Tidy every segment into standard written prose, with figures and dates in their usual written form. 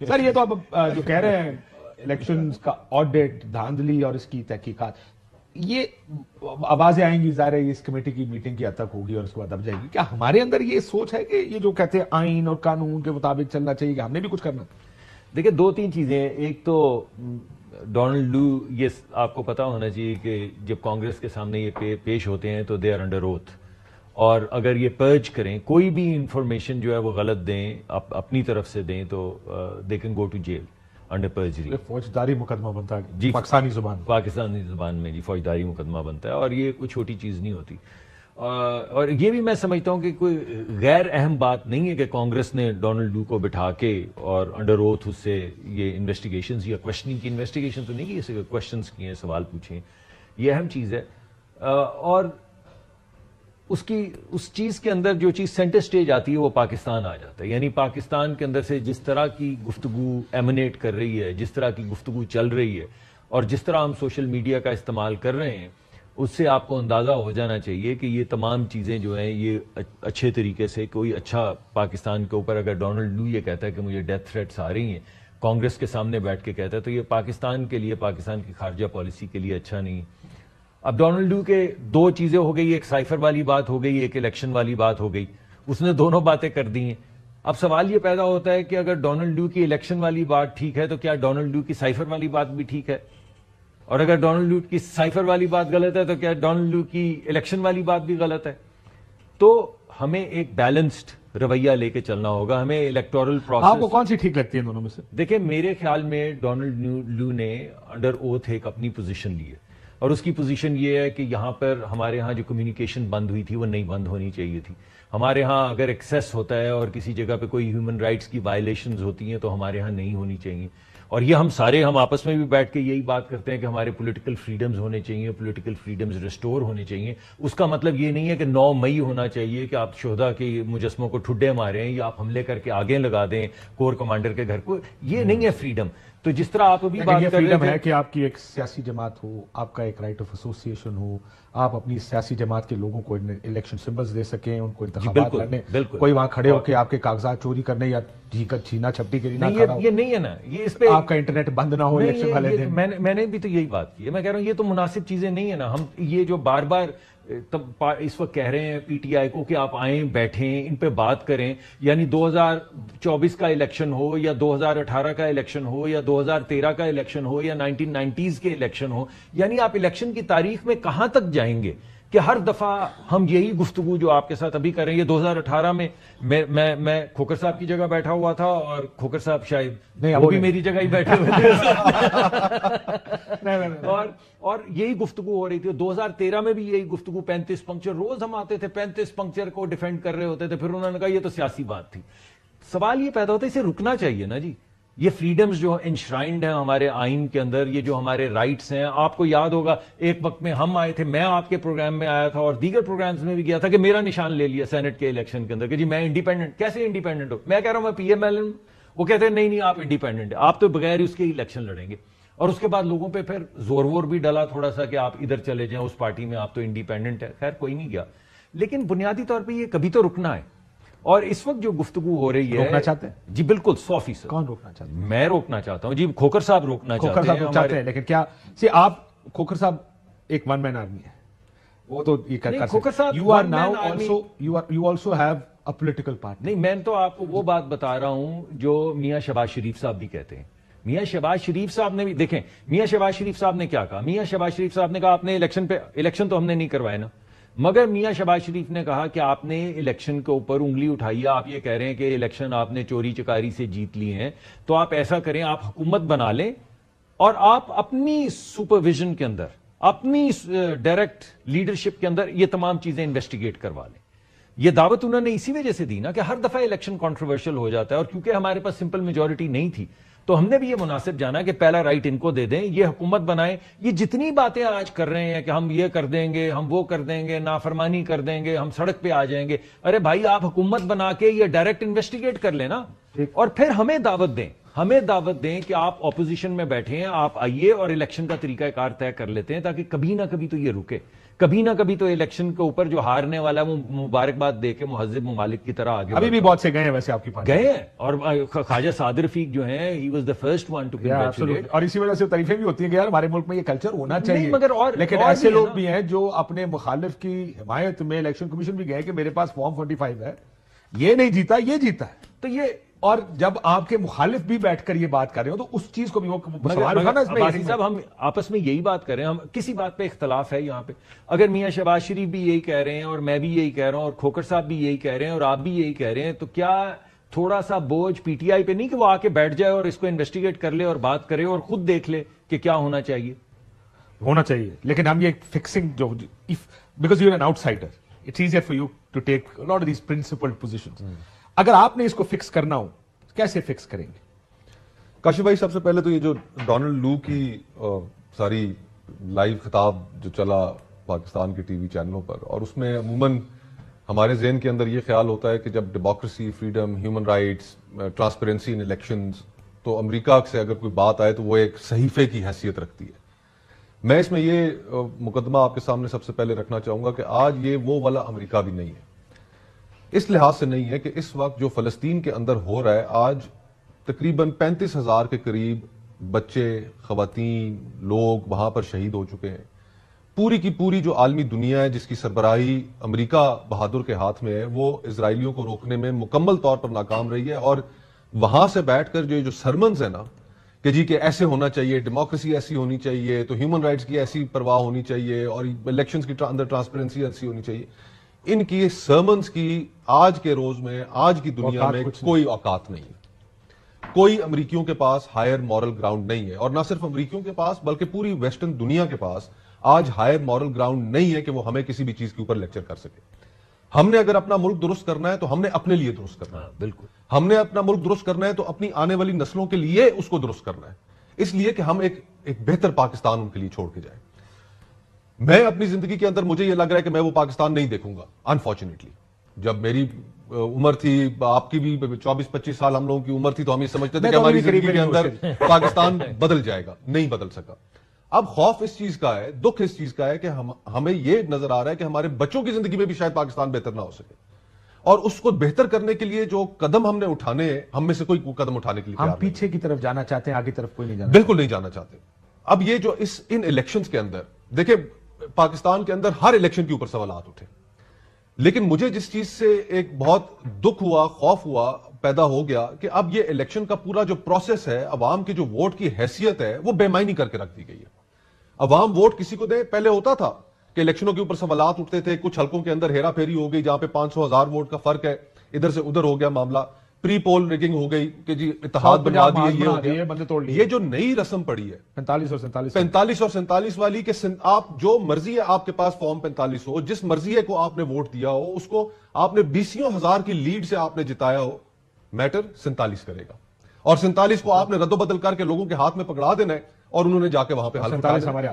سر یہ تو اب جو کہہ رہے ہیں الیکشنز کا آڈٹ، دھاندلی اور اس کی تحقیقات، یہ آوازیں آئیں گی، ظاہر ہے اس کمیٹی کی میٹنگ کی حد تک ہوگی اور اس کے بعد اب جائے گی. کیا ہمارے اندر یہ سوچ ہے کہ یہ جو کہتے ہیں آئین اور قانون کے مطابق چلنا چاہیے، کہ ہم نے بھی کچھ کرنا؟ دیکھیں دو تین چیزیں ہیں. ایک تو ڈونلڈ لو، یہ آپ کو پتا ہونا چاہیے کہ جب کانگریس کے سامنے یہ پیش ہوتے ہیں تو دے آر انڈر اوتھ، اور اگر یہ پرچ کریں، کوئی بھی انفارمیشن جو ہے وہ غلط دیں، اپنی طرف سے دیں، تو they can go to jail under perjury. فوجداری مقدمہ بنتا ہے جی پاکستانی زبان میں جی فوجداری مقدمہ بنتا ہے، اور یہ کوئی چھوٹی چیز نہیں ہوتی. اور یہ بھی میں سمجھتا ہوں کہ کوئی غیر اہم بات نہیں ہے کہ کانگریس نے ڈونلڈ لو کو بٹھا کے اور انڈر اوتھ اس سے یہ انویسٹیگیشنز یا کوشچننگ کی، انویسٹیگیشن تو نہیں کی، اسے کوشچنز کیے ہیں، سوال پوچھے ہیں، یہ اہم چیز ہے. اور اس چیز کے اندر جو چیز سینٹر سٹیج آتی ہے وہ پاکستان آ جاتا ہے. یعنی پاکستان کے اندر سے جس طرح کی گفتگو ایمنیٹ کر رہی ہے، جس طرح کی گفتگو چل رہی ہے، اور جس طرح ہم سوشل میڈیا کا استعمال کر رہے ہیں، اس سے آپ کو اندازہ ہو جانا چاہیے کہ یہ تمام چیزیں جو ہیں یہ اچھے طریقے سے، کوئی اچھا پاکستان کے اوپر اگر ڈونلڈ لو یہ کہتا ہے کہ مجھے ڈیتھ تھریٹس آ رہی ہیں، کانگریس کے سامنے بیٹھ کے کہتا ہے، تو یہ پاکستان کے لیے، پاکستان کی خارجہ پالیسی کے لیے اچھا نہیں. اب ڈونلڈ لو کے دو چیزیں ہو گئی، ایک سائفر والی بات ہو گئی، ایک الیکشن والی بات ہو گئی. اس نے دونوں باتیں کر دی ہیں. اب سوال یہ پیدا ہوتا ہے کہ اگر ڈونلڈ لو کی الیکشن والی بات ٹھیک ہے تو کیا ڈونلڈ لو کی سائفر والی بات بھی ٹھیک ہے؟ اور اگر ڈونلڈ لو کی سائفر والی بات غلط ہے تو کیا ڈونلڈ لو کی الیکشن والی بات بھی غلط ہے؟ تو ہمیں ایک بیلنسڈ رویہ لے کے چلنا ہوگا. ہمیں الیکٹورل پروسیس، آپ کو کون سی ٹھیک لگتی ہے دونوں میں سے؟ دیکھیں میرے خیال میں ڈونلڈ لو نے انڈر اوتھ ایک اپنی پوزیشن لی ہے، اور اس کی پوزیشن یہ ہے کہ یہاں پر ہمارے ہاں جو کمیونیکیشن بند ہوئی تھی وہ نہیں بند ہونی چاہیے تھی. ہمارے ہاں اگر ایکسیس ہوتا ہے اور کسی جگہ پہ کوئی ہیومن رائٹس کی وائلیشنز ہوتی ہیں تو ہمارے ہاں نہیں ہونی چاہیے. اور یہ ہم آپس میں بھی بیٹھ کے یہی بات کرتے ہیں کہ ہمارے پولیٹیکل فریڈمز ہونے چاہیے، پولیٹیکل فریڈمز ریسٹور ہونے چاہیے. اس کا مطلب یہ نہیں ہے کہ 9 مئی ہونا چاہیے کہ آپ شہداء کے مجسموں کو ٹھڈے ماریں یا آپ حملے کر کے آگے لگا دیں کور کمانڈر کے گھر کو. یہ نہیں ہے فریڈم. تو جس طرح آپ ابھی بات کر رہے تھے ہے کہ آپ کی ایک سیاسی جماعت ہو، آپ کا ایک رائٹ آف ایسوسیشن ہو، آپ اپنی سیاسی جماعت کے لوگوں کو الیکشن سمبلز دے سکیں، ان کو انتخابات لڑنے، کوئی وہاں کھڑے ہو کے آپ کے کاغذات چوری کرنے یا چھینا چھپٹی کے لیے نہ کھڑا ہو. یہ نہیں ہے نا، یہ اس پہ آپ کا انٹرنیٹ بند نہ ہو الیکشن والے دن. میں نے بھی تو یہی بات کی ہے. میں کہہ رہا ہوں یہ تو مناسب چیزیں نہیں ہے نا. ہم یہ جو بار بار اس وقت کہہ رہے ہیں پی ٹی آئی کو کہ آپ آئیں، بیٹھیں، ان پہ بات کریں. یعنی 2024 کا الیکشن ہو یا 2018 کا الیکشن ہو یا 2013 کا الیکشن ہو یا 1990s کے الیکشن ہو، یعنی آپ الیکشن کی تاریخ میں کہاں تک جائیں گے کہ ہر دفعہ ہم یہی گفتگو جو آپ کے ساتھ ابھی کر رہے ہیں. یہ 2018 میں میں کھوکر صاحب کی جگہ بیٹھا ہوا تھا اور کھوکر صاحب شاید وہ بھی میری جگہ ہی بیٹھے ہوئے تھے اور یہی گفتگو ہو رہی تھی. 2013 میں بھی یہی گفتگو، 35 پنکچر روز ہم آتے تھے، 35 پنکچر کو ڈیفینڈ کر رہے ہوتے تھے. پھر انہوں نے کہا یہ تو سیاسی بات تھی. سوال یہ پیدا ہوتا ہے اسے رکنا چاہیے نا جی. یہ فریڈمز جو انشرائنڈ ہیں ہمارے آئین کے اندر، یہ جو ہمارے رائٹس ہیں، آپ کو یاد ہوگا ایک وقت میں ہم آئے تھے، میں آپ کے پروگرام میں آیا تھا اور دیگر پروگرامز میں بھی گیا تھا کہ میرا نشان لے لیا سینٹ کے الیکشن کے اندر کہ جی میں انڈیپینڈنٹ. کیسے انڈیپینڈنٹ ہو؟ میں کہہ رہا ہوں میں پی ایم ایل ہوں. وہ کہتے ہیں نہیں آپ انڈیپینڈنٹ، آپ تو بغیر اس کے الیکشن لڑیں گے. اور اس کے بعد لوگوں پہ پھر زور وور بھی ڈالا تھوڑا سا کہ آپ ادھر چلے جائیں اس پارٹی میں، آپ تو انڈیپینڈنٹ ہے. خیر کوئی نہیں گیا. لیکن بنیادی طور پہ یہ کبھی تو رکنا ہے. اور اس وقت جو گفتگو ہو رہی ہے، روکنا چاہتے ہیں جی بالکل 100%. کون روکنا چاہتے ہیں؟ میں روکنا چاہتا ہوں جی. کھوکر صاحب روکنا چاہتے ہیں. لیکن کیا آپ کھوکر صاحب ایک ون مین آرمی ہے، وہ تو یہ کر سکتے ہیں. You are now also you also have a political party. نہیں، میں تو آپ کو وہ بات بتا رہا ہوں جو میاں شہباز شریف صاحب بھی کہتے ہیں. میاں شہباز شریف صاحب نے بھی، دیکھیں میاں شہباز شریف صاحب نے کیا کہا. میاں شہباز شریف صاحب نے کہا آپ نے الیکشن تو ہم نے نہیں کروائے نا، مگر میاں شہباز شریف نے کہا کہ آپ نے الیکشن کے اوپر انگلی اٹھائی ہے. آپ یہ کہہ رہے ہیں کہ الیکشن آپ نے چوری چکاری سے جیت لی ہیں، تو آپ ایسا کریں، آپ حکومت بنا لیں اور آپ اپنی سپرویژن کے اندر، اپنی ڈائریکٹ لیڈرشپ کے اندر یہ تمام چیزیں انویسٹیگیٹ کروا لیں. یہ دعوت انہوں نے اسی وجہ سے دی نا کہ ہر دفعہ الیکشن کنٹروورشل ہو جاتا ہے، اور کیونکہ ہمارے پاس سمپل میجورٹی نہیں تھی تو ہم نے بھی یہ مناسب جانا کہ پہلا رائٹ ان کو دے دیں، یہ حکومت بنائیں. یہ جتنی باتیں آج کر رہے ہیں کہ ہم یہ کر دیں گے، ہم وہ کر دیں گے، نافرمانی کر دیں گے، ہم سڑک پہ آ جائیں گے، ارے بھائی آپ حکومت بنا کے یہ ڈائریکٹ انویسٹیگیٹ کر لیں نا، اور پھر ہمیں دعوت دیں. ہمیں دعوت دیں کہ آپ اپوزیشن میں بیٹھے ہیں, آپ آئیے اور الیکشن کا طریقہ کار طے کر لیتے ہیں, تاکہ کبھی نہ کبھی تو یہ رکے, کبھی نہ کبھی تو الیکشن کے اوپر جو ہارنے والا ہے وہ مبارکباد دے کے مہذب ممالک کی طرح آگے ابھی بھی بہت سے گئے ہیں ویسے آپ کی پارٹی گئے ہیں, اور خواجہ صادر رفیق جو ہیں, he was the first one to congratulate. اور اسی وجہ سے تعریفیں بھی ہوتی ہیں کہ یار ہمارے ملک میں یہ کلچر ہونا چاہیے, مگر لیکن ایسے لوگ بھی ہیں جو اپنے مخالف کی حمایت میں الیکشن کمیشن بھی گئے کہ میرے پاس فارم 45 ہے, یہ نہیں جیتا, یہ جیتا ہے. تو یہ, اور جب آپ کے مخالف بھی بیٹھ کر یہ بات کر رہے ہو تو اس چیز کو بھی وہ سوال اٹھانا. اس میں صاحب ہم آپس میں یہی بات کر رہے ہیں, ہم کسی بات پہ اختلاف ہے یہاں پہ. اگر میاں شہباز شریف بھی یہی کہہ رہے ہیں اور میں بھی یہی کہہ رہا ہوں اور کھوکھر صاحب بھی یہی کہہ رہے ہیں اور آپ بھی یہی کہہ رہے ہیں, تو کیا تھوڑا سا بوجھ پی ٹی آئی پہ نہیں کہ وہ آ کے بیٹھ جائے اور اس کو انویسٹیگیٹ کر لے اور بات کرے اور خود دیکھ لے کہ کیا ہونا چاہیے؟ ہونا چاہیے, لیکن ہم یہ فکسنگ جو because you are an outsider, it's easier for you to take lot of these principled positions. اگر آپ نے اس کو فکس کرنا ہو کیسے فکس کریں گے؟ کاشف بھائی, سب سے پہلے تو یہ جو ڈونلڈ لو کی ساری لائیو خطاب جو چلا پاکستان کے ٹی وی چینلوں پر, اور اس میں عموماً ہمارے ذہن کے اندر یہ خیال ہوتا ہے کہ جب democracy, freedom, human rights, transparency in elections, تو امریکہ سے اگر کوئی بات آئے تو وہ ایک صحیفے کی حیثیت رکھتی ہے. میں اس میں یہ مقدمہ آپ کے سامنے سب سے پہلے رکھنا چاہوں گا کہ آج یہ وہ والا امریکہ بھی نہیں ہے. اس لحاظ سے نہیں ہے کہ اس وقت جو فلسطین کے اندر ہو رہا ہے, آج تقریباً 35,000 کے قریب بچے, خواتین, لوگ وہاں پر شہید ہو چکے ہیں. پوری کی پوری جو عالمی دنیا ہے جس کی سربراہی امریکہ بہادر کے ہاتھ میں ہے, وہ اسرائیلیوں کو روکنے میں مکمل طور پر ناکام رہی ہے. اور وہاں سے بیٹھ کر جو سرمنز ہیں نا کہ جی کہ ایسے ہونا چاہیے, ڈیموکریسی ایسی ہونی چاہیے, تو ہیومن رائٹس کی ایسی پرواہ ہونی چاہیے, اور الیکشنز کی اندر ٹرانسپیرنسی ایسی ہونی چاہیے, ان کی سرمنز کی آج کے روز میں, آج کی دنیا میں کوئی اوقات نہیں ہے. کوئی امریکیوں کے پاس ہائر مورل گراؤنڈ نہیں ہے, اور نہ صرف امریکیوں کے پاس بلکہ پوری ویسٹرن دنیا کے پاس آج ہائر مورل گراؤنڈ نہیں ہے کہ وہ ہمیں کسی بھی چیز کے اوپر لیکچر کر سکے. ہم نے اگر اپنا ملک درست کرنا ہے تو ہم نے اپنے لیے درست کرنا ہے. بالکل, ہم نے اپنا ملک درست کرنا ہے تو اپنی آنے والی نسلوں کے لیے اس کو درست کرنا ہے, اس لیے کہ ہم ایک بہتر پاکستان ان کے لیے چھوڑ کے جائیں. میں اپنی زندگی کے اندر مجھے یہ لگ رہا ہے کہ میں وہ پاکستان نہیں دیکھوں گا انفارچونیٹلی. جب میری عمر تھی, آپ کی بھی 24-25 سال ہم لوگوں کی عمر تھی, تو ہم یہ سمجھتے تھے کہ ہماری زندگی کے اندر پاکستان بدل جائے گا, نہیں بدل سکا. اب خوف اس چیز کا ہے, دکھ اس چیز کا ہے کہ ہمیں یہ نظر آ رہا ہے کہ ہمارے بچوں کی زندگی میں بھی شاید پاکستان بہتر نہ ہو سکے, اور اس کو بہتر کرنے کے لیے جو قدم ہم نے اٹھانے ہیں, ہم میں سے کوئی قدم اٹھانے کے لیے ہم پیچھے کی طرف جانا چاہتے ہیں, آگے طرف کوئی نہیں جانا, بالکل نہیں جانا چاہتے. اب یہ جو ان الیکشنز کے اندر دیکھیں, پاکستان کے اندر ہر الیکشن کے اوپر سوالات اٹھے, لیکن مجھے جس چیز سے ایک بہت دکھ ہوا, خوف ہوا, پیدا ہو گیا کہ اب یہ الیکشن کا پورا جو پروسیس ہے, عوام کی جو ووٹ کی حیثیت ہے وہ بے معنی کر کے رکھ دی گئی ہے. عوام ووٹ کسی کو دے, پہلے ہوتا تھا کہ الیکشنوں کے اوپر سوالات اٹھتے تھے, کچھ حلقوں کے اندر ہیرا پھیری ہو گئی جہاں پہ 500,000 ووٹ کا فرق ہے, ادھر سے ادھر ہو گیا معاملہ, پری پول ریگنگ ہو گئی کہ جی اتحاد بنوا دیے, یہ ہو گیا. یہ جو نئی رسم پڑی ہے 45 اور 47 والی کہ آپ جو مرضی ہے آپ کے پاس فارم 45 ہو, جس مرضی ہے کو آپ نے ووٹ دیا ہو, اس کو آپ نے 20,000 کی لیڈ سے آپ نے جتایا ہو, میٹر 47 کرے گا, اور 47 کو آپ نے رد و بدل کر کے لوگوں کے ہاتھ میں پکڑا دینا ہے, اور انہوں نے جا کے وہاں پہ حل کرا دینا.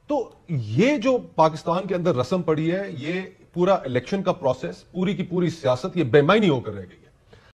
تو یہ جو پاکستان کے اندر رسم پڑی ہے, یہ پورا الیکشن کا پروسیس, پوری کی پوری سیاست, یہ بے معنی ہو کر رہ گئی ہے.